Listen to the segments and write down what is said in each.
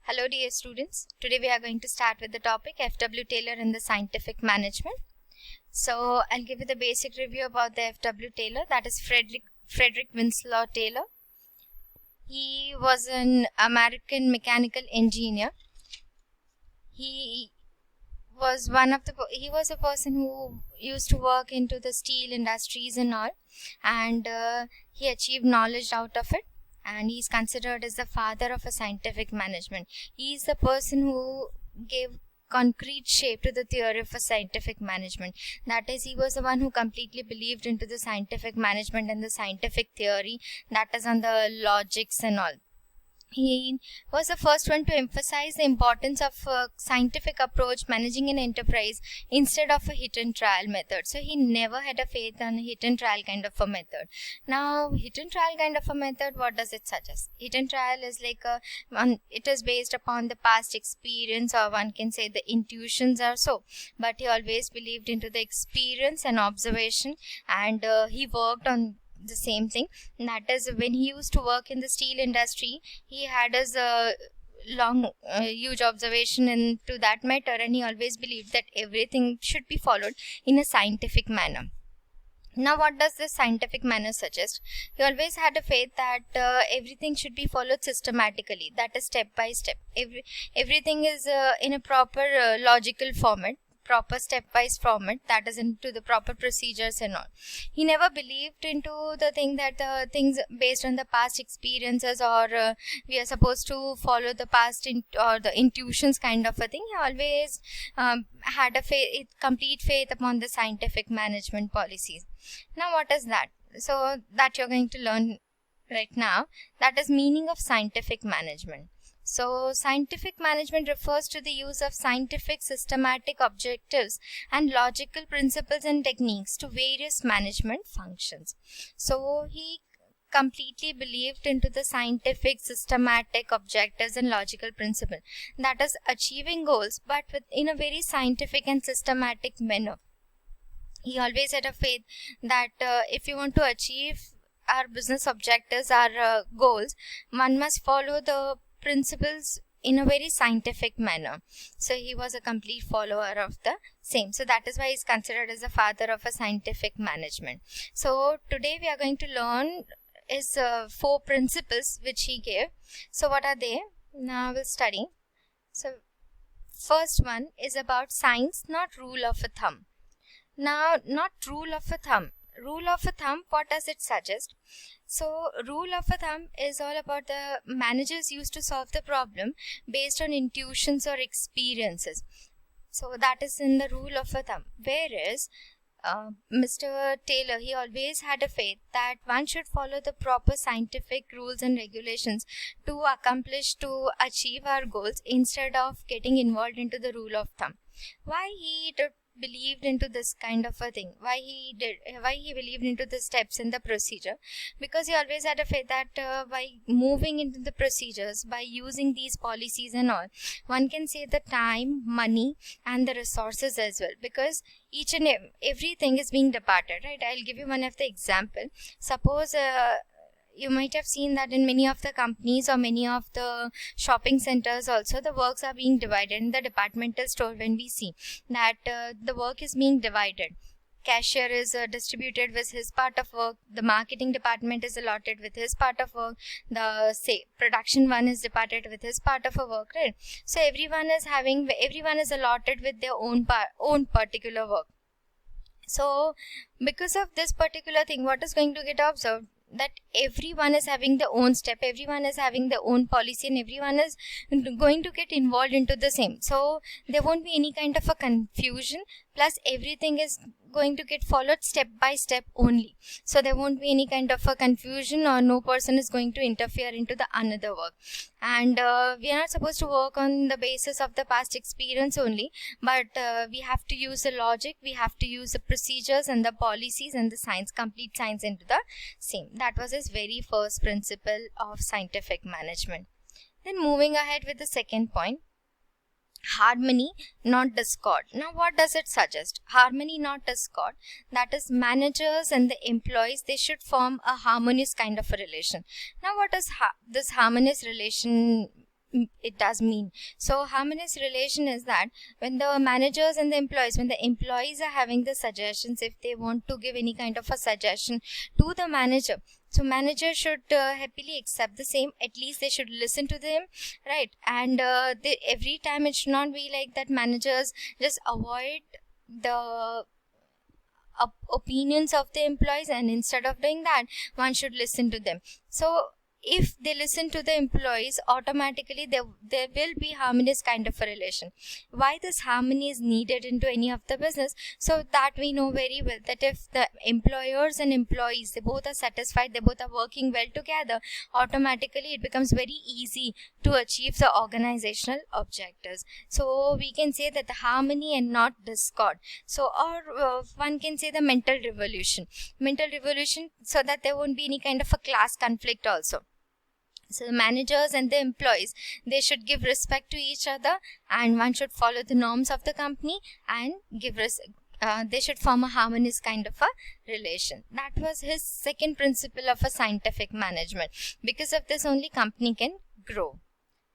Hello dear students, today we are going to start with the topic F.W.Taylor and the scientific management. So I'll give you the basic review about the F.W.Taylor, that is Frederick Winslow Taylor. He was an American mechanical engineer. He was a person who used to work into the steel industries and all, and he achieved knowledge out of it. And he is considered as the father of a scientific management. He is the person who gave concrete shape to the theory of a scientific management. That is, he was the one who completely believed into the scientific management and the scientific theory, that is on the logics and all. He was the first one to emphasize the importance of a scientific approach managing an enterprise instead of a hit and trial method. So he never had a faith on a hit and trial kind of a method. Now, hit and trial kind of a method, what does it suggest? Hit and trial is like it is based upon the past experience, or one can say the intuitions or so. But he always believed into the experience and observation, and he worked on the same thing. That is, when he used to work in the steel industry, he had his huge observation into that matter, and he always believed that everything should be followed in a scientific manner. Now, what does this scientific manner suggest? He always had a faith that everything should be followed systematically, that is step by step. Everything is in a proper logical format, proper stepwise format, that is into the proper procedures and all. He never believed into the thing that things based on the past experiences, or we are supposed to follow the past or the intuitions kind of a thing. He always had a complete faith upon the scientific management policies. Now, what is that? So that you're going to learn right now, that is meaning of scientific management. So, scientific management refers to the use of scientific, systematic objectives and logical principles and techniques to various management functions. So, he completely believed into the scientific, systematic objectives and logical principle, that is achieving goals, but in a very scientific and systematic manner. He always had a faith that if you want to achieve our business objectives, our goals, one must follow the principles in a very scientific manner. So he was a complete follower of the same. So that is why he is considered as the father of a scientific management. So today we are going to learn his 4 principles which he gave. So what are they? Now we'll study. So first one is about science, not rule of a thumb. Now, not rule of a thumb. Rule of a thumb, what does it suggest? So, rule of a thumb is all about the managers used to solve the problem based on intuitions or experiences. So, that is in the rule of a thumb. Whereas, Mr. Taylor, he always had a faith that one should follow the proper scientific rules and regulations to achieve our goals instead of getting involved into the rule of thumb. Why he believed into this kind of a thing, why he believed into the steps in the procedure? Because he always had a faith that by moving into the procedures, by using these policies and all, one can save the time, money and the resources as well, because each and everything is being departed, right? I'll give you one of the example. Suppose you might have seen that in many of the companies or many of the shopping centers also, the works are being divided. In the departmental store, when we see that the work is being divided, cashier is distributed with his part of work, the marketing department is allotted with his part of work, the production one is departed with his part of a work, right? So everyone is allotted with their own particular work. So because of this particular thing, what is going to get observed? That everyone is having their own step, everyone is having their own policy, and everyone is going to get involved into the same. So there won't be any kind of a confusion, plus everything is going to get followed step by step only. So there won't be any kind of a confusion, or no person is going to interfere into the another work. And we are not supposed to work on the basis of the past experience only, but we have to use the logic, we have to use the procedures and the policies and the science, complete science into the same. That was his very first principle of scientific management. Then moving ahead with the second point, harmony, not discord. Now, what does it suggest? Harmony, not discord. That is, managers and the employees, they should form a harmonious kind of a relation. Now, what does this harmonious relation it does mean. So harmonious relation is that when the managers and the employees, when the employees are having the suggestions, if they want to give any kind of a suggestion to the manager, so manager should happily accept the same. At least they should listen to them, right? And every time it should not be like that managers just avoid the opinions of the employees, and instead of doing that, one should listen to them. So if they listen to the employees, automatically there will be harmonious kind of a relation. Why this harmony is needed into any of the business? So that we know very well that if the employers and employees, they both are satisfied, they both are working well together, automatically it becomes very easy to achieve the organizational objectives. So we can say that the harmony and not discord. So or one can say the mental revolution, so that there won't be any kind of a class conflict also. So the managers and the employees, they should give respect to each other, and one should follow the norms of the company and give they should form a harmonious kind of a relation. That was his second principle of a scientific management. Because of this only company can grow.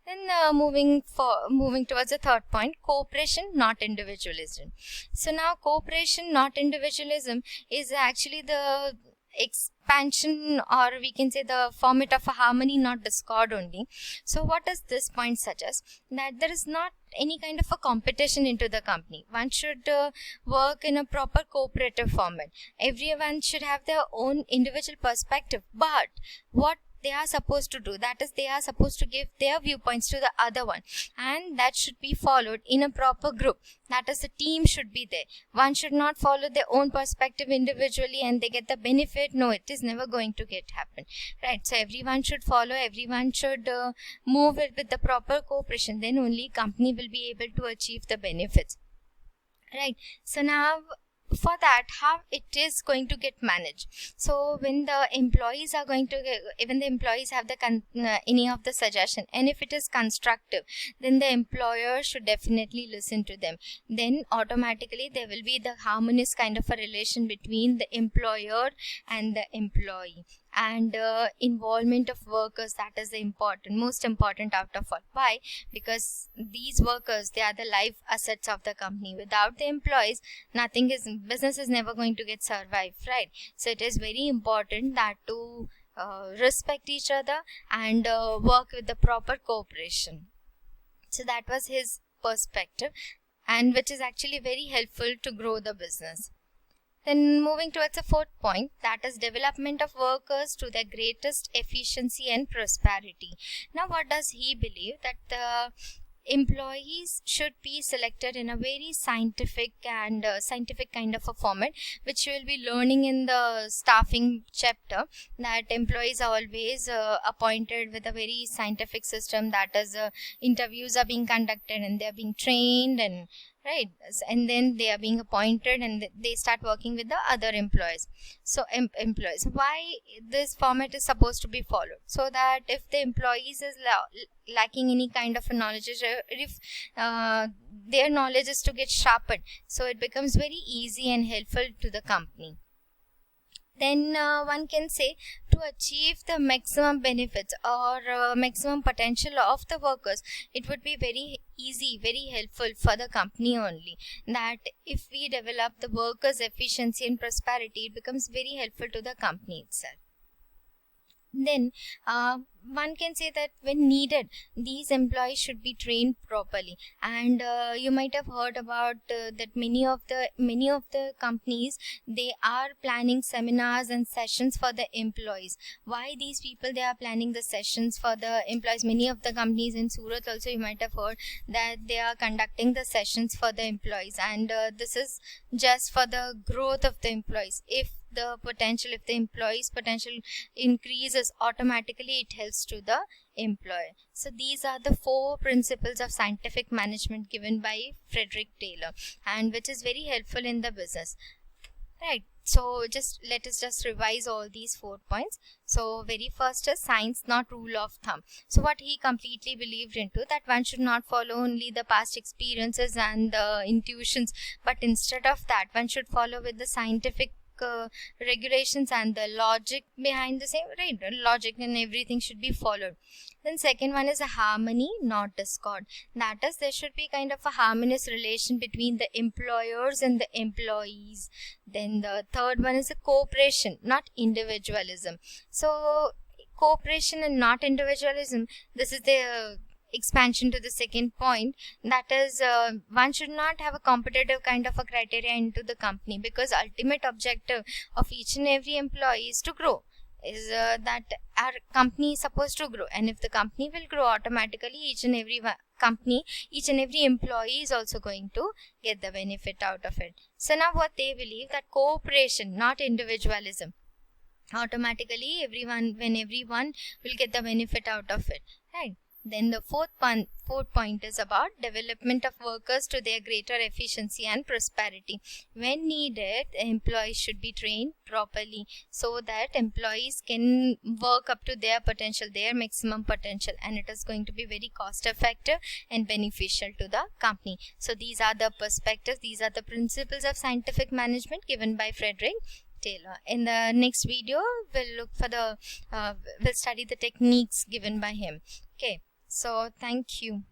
Then moving towards the third point, cooperation, not individualism. So now cooperation, not individualism, is actually the expansion, or we can say the format of a harmony, not discord only. So what does this point suggest? That there is not any kind of a competition into the company. One should work in a proper cooperative format. Everyone should have their own individual perspective, but what they are supposed to do, that is, they are supposed to give their viewpoints to the other one, and that should be followed in a proper group. That is, the team should be there. One should not follow their own perspective individually and they get the benefit. No, it is never going to happen, right? So everyone should follow, everyone should move it with the proper cooperation. Then only company will be able to achieve the benefits, right? So now for that, how it is going to get managed? So when the employees are going to even the employees have the any of the suggestion, and if it is constructive, then the employer should definitely listen to them. Then automatically there will be the harmonious kind of a relation between the employer and the employee. And involvement of workers, that is the most important out of all. Why? Because these workers, they are the life assets of the company. Without the employees, business is never going to get survive, right? So it is very important that to respect each other and work with the proper cooperation. So that was his perspective, and which is actually very helpful to grow the business. Then moving towards the fourth point, that is development of workers to their greatest efficiency and prosperity. Now what does he believe? That the employees should be selected in a very scientific kind of a format, which you will be learning in the staffing chapter, that employees are always appointed with a very scientific system. That is, interviews are being conducted and they are being trained, and right, and then they are being appointed and they start working with the other employees. So employees, why this format is supposed to be followed? So that if the employees is lacking any kind of a knowledge, if their knowledge is to get sharpened, so it becomes very easy and helpful to the company. Then one can say, to achieve the maximum benefits or maximum potential of the workers, it would be very easy, very helpful for the company only. That if we develop the workers' efficiency and prosperity, it becomes very helpful to the company itself. Then one can say that when needed, these employees should be trained properly. And you might have heard about that many of the companies, they are planning seminars and sessions for the employees. Why these people, they are planning the sessions for the employees? Many of the companies in Surat also, you might have heard that they are conducting the sessions for the employees, and this is just for the growth of the employees. If the employee's potential increases, automatically it helps to the employer. So these are the 4 principles of scientific management given by F.W.Taylor, and which is very helpful in the business, right? So let us revise all these 4 points. So very first is science, not rule of thumb. So what he completely believed into, that one should not follow only the past experiences and the intuitions, but instead of that, one should follow with the scientific regulations and the logic behind the same, right? Logic and everything should be followed. Then second one is a harmony, not discord. That is, there should be kind of a harmonious relation between the employers and the employees. Then the third one is a cooperation, not individualism. So cooperation and not individualism, this is the expansion to the second point, that is one should not have a competitive kind of a criteria into the company, because ultimate objective of each and every employee is to grow, is that our company is supposed to grow, and if the company will grow, automatically each and every employee is also going to get the benefit out of it. So now what they believe, that cooperation, not individualism, automatically everyone will get the benefit out of it, right? Then the fourth point is about development of workers to their greater efficiency and prosperity. When needed, employees should be trained properly so that employees can work up to their potential, their maximum potential, and it is going to be very cost effective and beneficial to the company. So these are the perspectives, these are the principles of scientific management given by F.W.Taylor. In the next video, we'll study the techniques given by him. Okay. So thank you.